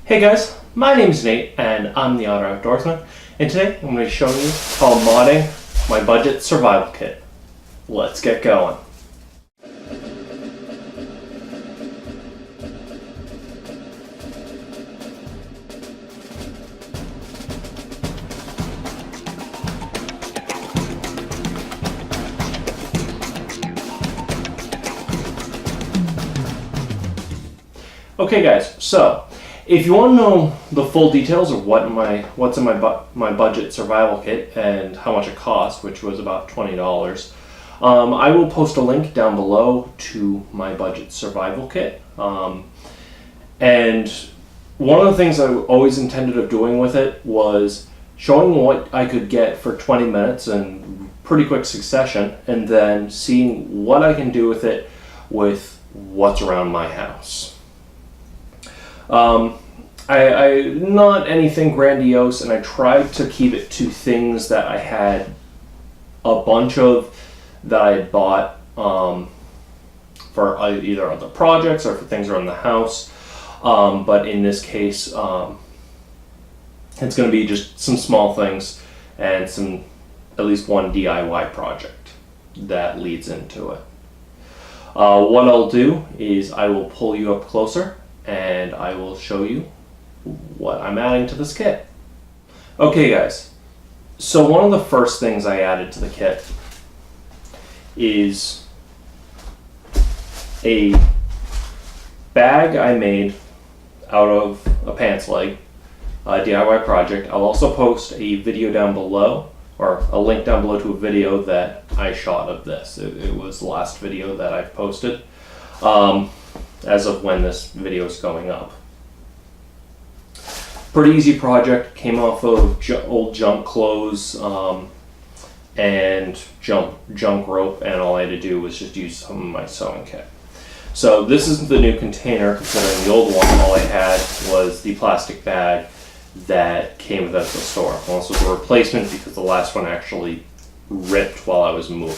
Hey guys, my name is Nate and I'm the Otter Outdoorsman, and today I'm going to be showing you how I'm modding my budget survival kit. Let's get going. Okay guys, so if you want to know the full details of what's in my budget survival kit and how much it cost, which was about $20, I will post a link down below to my budget survival kit. And one of the things I always intended of doing with it was showing what I could get for 20 minutes in pretty quick succession, and then seeing what I can do with it with what's around my house. I not anything grandiose, and I tried to keep it to things that I had a bunch of that I had bought for either other projects or for things around the house. But in this case, it's going to be just some small things and at least one DIY project that leads into it. What I'll do is I will pull you up closer and I will show you what I'm adding to this kit. Okay guys, so one of the first things I added to the kit is a bag I made out of a pants leg, a DIY project. I'll also post a video down below, or a link down below to a video that I shot of this. It was the last video that I've posted. As of when this video is going up. Pretty easy project, came off of old junk clothes and junk rope, and all I had to do was just use some of my sewing kit. So this is the new container, considering the old one all I had was the plastic bag that came with it at the store. Well, this was a replacement because the last one actually ripped while I was moving.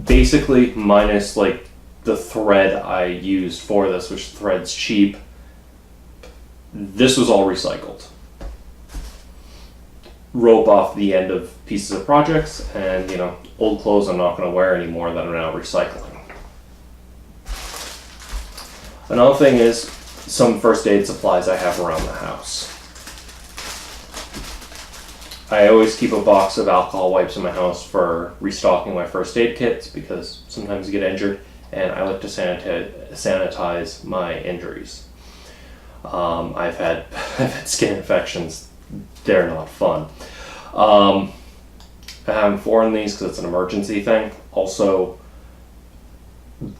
Basically, minus like the thread I used for this, which thread's cheap, this was all recycled. Rope off the end of pieces of projects, and old clothes I'm not going to wear anymore that I'm now recycling. Another thing is some first aid supplies I have around the house. I always keep a box of alcohol wipes in my house for restocking my first aid kits, because sometimes you get injured and I like to sanitize my injuries. I've had skin infections. They're not fun. I have 4 in these because it's an emergency thing. Also,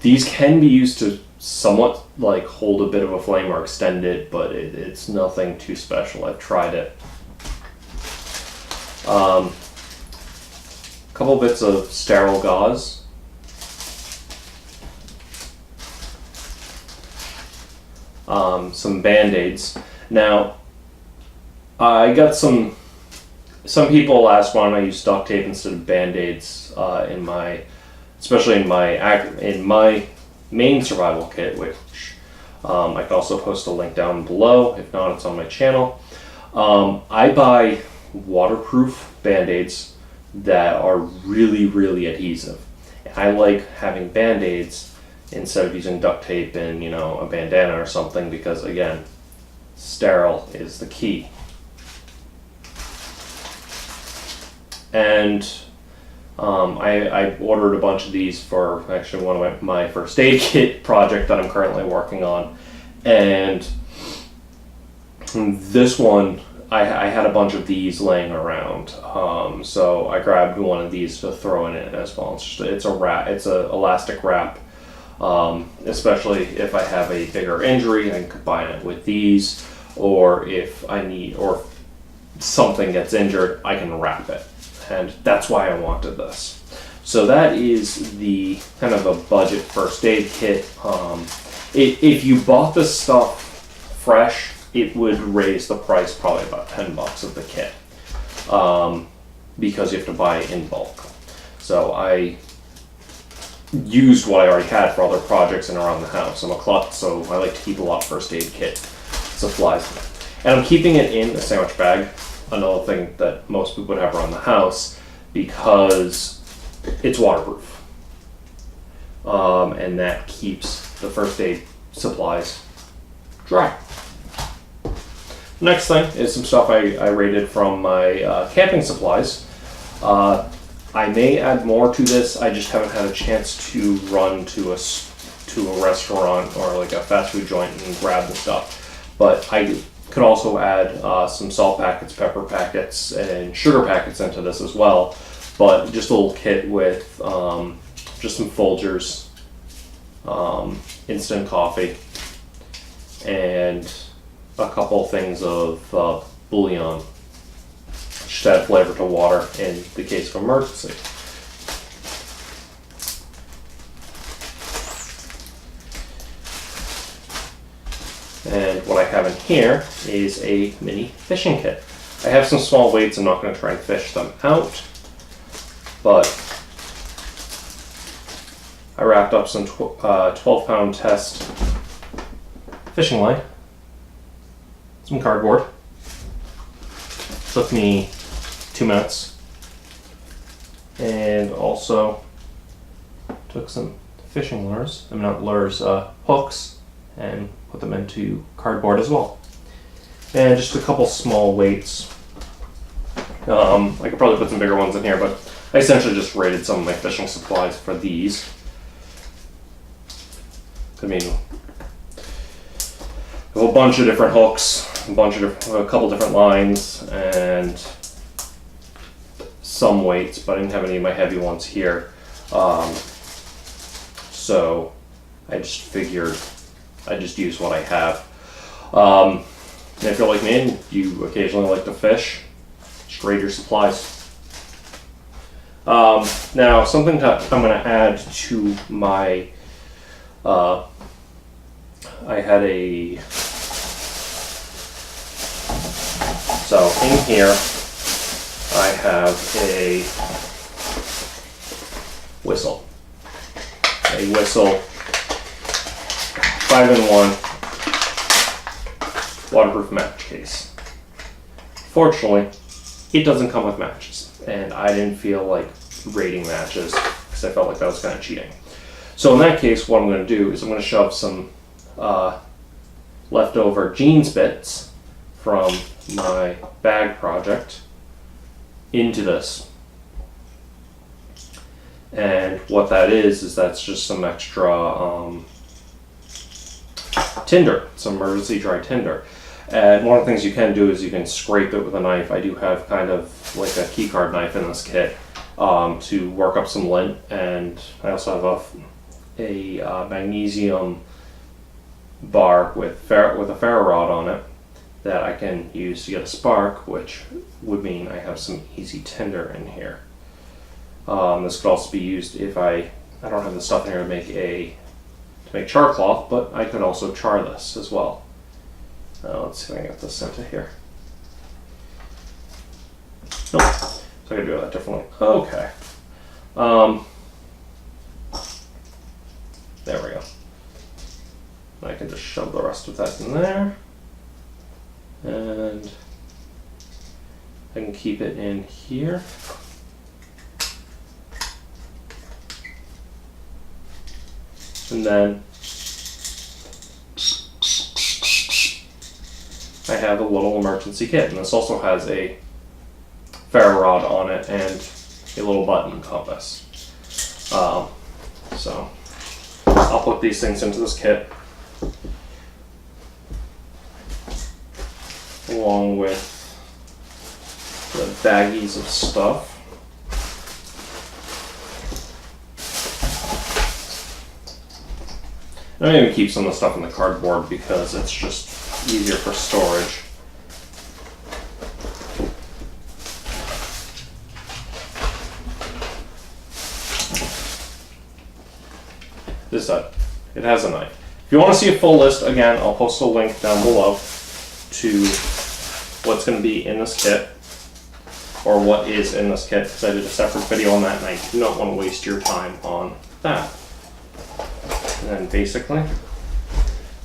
these can be used to somewhat like hold a bit of a flame or extend it, but it's nothing too special. I've tried it. Couple bits of sterile gauze, some band-aids. Now, I got some people ask why don't I use duct tape instead of band-aids especially in my main survival kit, which I can also post a link down below. If not, it's on my channel. I buy waterproof band-aids that are really, really adhesive. I like having band-aids instead of using duct tape and a bandana or something, because again, sterile is the key. And I ordered a bunch of these for actually one of my first aid kit project that I'm currently working on, and this one I had a bunch of these laying around, so I grabbed one of these to throw in it as well. It's a elastic wrap, especially if I have a bigger injury, I can combine it with these, or if something gets injured, I can wrap it, and that's why I wanted this. So that is the kind of a budget first aid kit. If you bought this stuff fresh, it would raise the price probably about $10 of the kit, because you have to buy it in bulk. So I used what I already had for other projects and around the house. I'm a klutz, so I like to keep a lot of first aid kit supplies. And I'm keeping it in a sandwich bag, another thing that most people would have around the house, because it's waterproof. And that keeps the first aid supplies dry. Next thing is some stuff I raided from my camping supplies. I may add more to this. I just haven't had a chance to run to a restaurant or like a fast food joint and grab the stuff. But I could also add some salt packets, pepper packets, and sugar packets into this as well. But just a little kit with just some Folgers, instant coffee, and a couple things of bouillon, just to add flavor to water in the case of emergency. And what I have in here is a mini fishing kit. I have some small weights. I'm not going to try and fish them out, but I wrapped up some 12-pound test fishing line, some cardboard. Took me 2 minutes, and also took some fishing lures. I mean, not lures, hooks, and put them into cardboard as well. And just a couple small weights. I could probably put some bigger ones in here, but I essentially just rated some of my fishing supplies for these. I mean, I have a bunch of different hooks, a couple different lines, and some weights, but I didn't have any of my heavy ones here. So I just figured I'd just use what I have. And if you're like me and you occasionally like to fish, just raid your supplies. Now, something that I'm going to add to my, I had so in here I have a whistle. A whistle, 5-in-1 waterproof match case. Fortunately, it doesn't come with matches, and I didn't feel like raiding matches because I felt like that was kind of cheating. So in that case, what I'm going to do is I'm going to shove some leftover jeans bits from my bag project into this. And what that is that's just some extra tinder, some emergency dry tinder. And one of the things you can do is you can scrape it with a knife. I do have kind of like a keycard knife in this kit to work up some lint, and I also have a magnesium bar with a ferro rod on it that I can use to get a spark, which would mean I have some easy tinder in here. This could also be used if I don't have the stuff in here to make char cloth, but I could also char this as well. Let's see if I can get this into here. Nope. So I can do that differently. Okay. There we go. I can just shove the rest of that in there. And I can keep it in here. And then I have a little emergency kit, and this also has a ferro rod on it and a little button compass. So I'll put these things into this kit along with the baggies of stuff. I'm going to keep some of the stuff in the cardboard because it's just easier for storage. This side, it has a knife. If you want to see a full list, again, I'll post a link down below to what's going to be in this kit, or what is in this kit, because I did a separate video on that and I do not want to waste your time on that. And then basically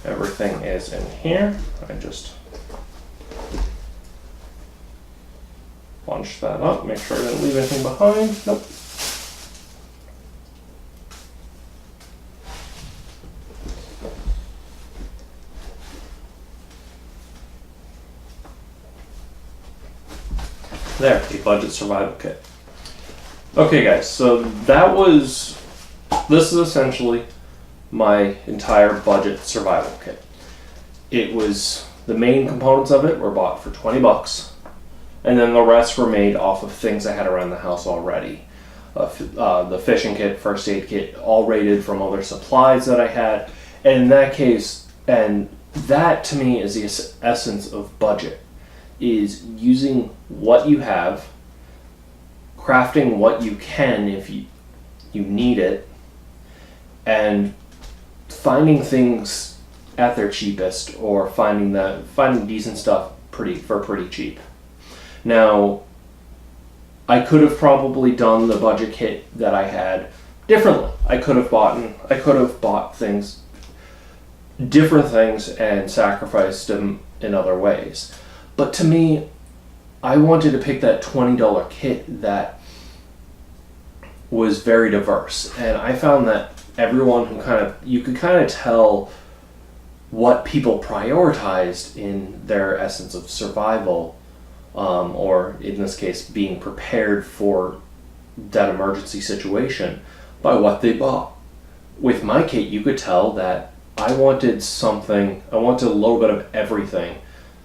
everything is in here. I just bunch that up, make sure I didn't leave anything behind. Nope. There, a budget survival kit. Okay guys, so this is essentially my entire budget survival kit. The main components of it were bought for 20 bucks, and then the rest were made off of things I had around the house already. The fishing kit, first aid kit, all rated from other supplies that I had. And in that case, and that to me is the essence of budget, is using what you have, crafting what you can if you need it, and finding things at their cheapest, or finding decent stuff for pretty cheap. Now, I could have probably done the budget kit that I had differently. I could have bought things, different things, and sacrificed them in other ways. But to me, I wanted to pick that $20 kit that was very diverse, and I found that everyone you could kind of tell what people prioritized in their essence of survival, or in this case, being prepared for that emergency situation by what they bought. With my kit, you could tell that I wanted a little bit of everything.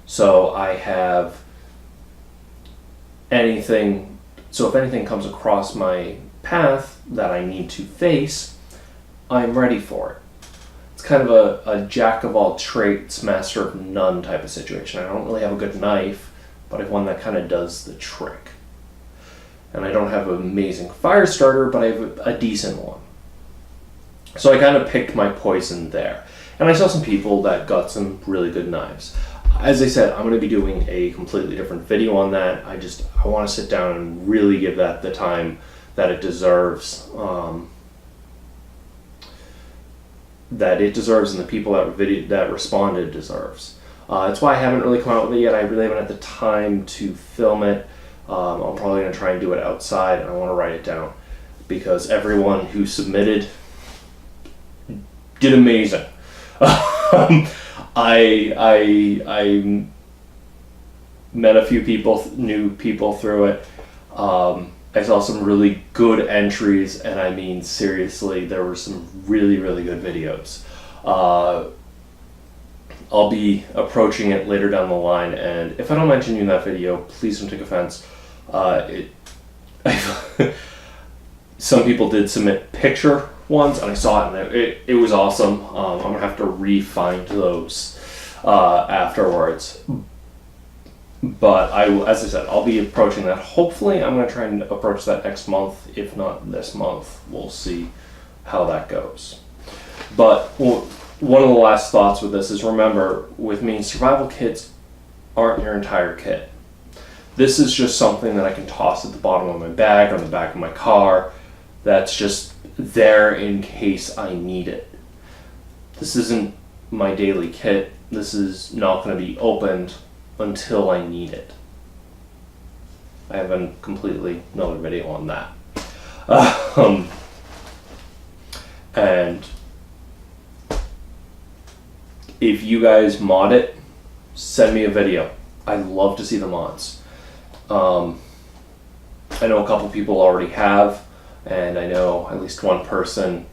So I have anything, so if anything comes across my path that I need to face, I'm ready for it. It's kind of a jack of all trades, master of none type of situation. I don't really have a good knife, but I have one that kind of does the trick. And I don't have an amazing fire starter, but I have a decent one. So I kind of picked my poison there. And I saw some people that got some really good knives. As I said, I'm going to be doing a completely different video on that. I want to sit down and really give that the time that it deserves. That it deserves, and the people that responded deserves. That's why I haven't really come out with it yet. I really haven't had the time to film it. I'm probably going to try and do it outside, and I want to write it down, because everyone who submitted did amazing. I met a few new people through it. I saw some really good entries, and I mean, seriously, there were some really, really good videos. I'll be approaching it later down the line, and if I don't mention you in that video, please don't take offense. Some people did submit picture ones, and I saw it, and it was awesome. I'm going to have to re-find those afterwards. But as I said, I'll be approaching that. Hopefully, I'm going to try and approach that next month. If not this month, we'll see how that goes. But one of the last thoughts with this is, remember, with me, survival kits aren't your entire kit. This is just something that I can toss at the bottom of my bag or on the back of my car. That's just there in case I need it. This isn't my daily kit. This is not going to be opened until I need it. I have another video on that. And if you guys mod it, send me a video. I'd love to see the mods. I know a couple people already have, and I know at least one person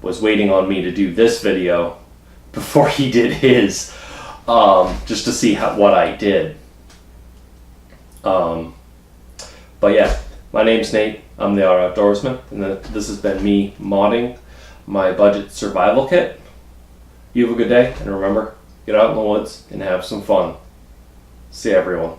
was waiting on me to do this video before he did his. Just to see what I did. But yeah, my name's Nate. I'm the Otter Outdoorsman, and this has been me modding my budget survival kit. You have a good day, and remember, get out in the woods and have some fun. See everyone.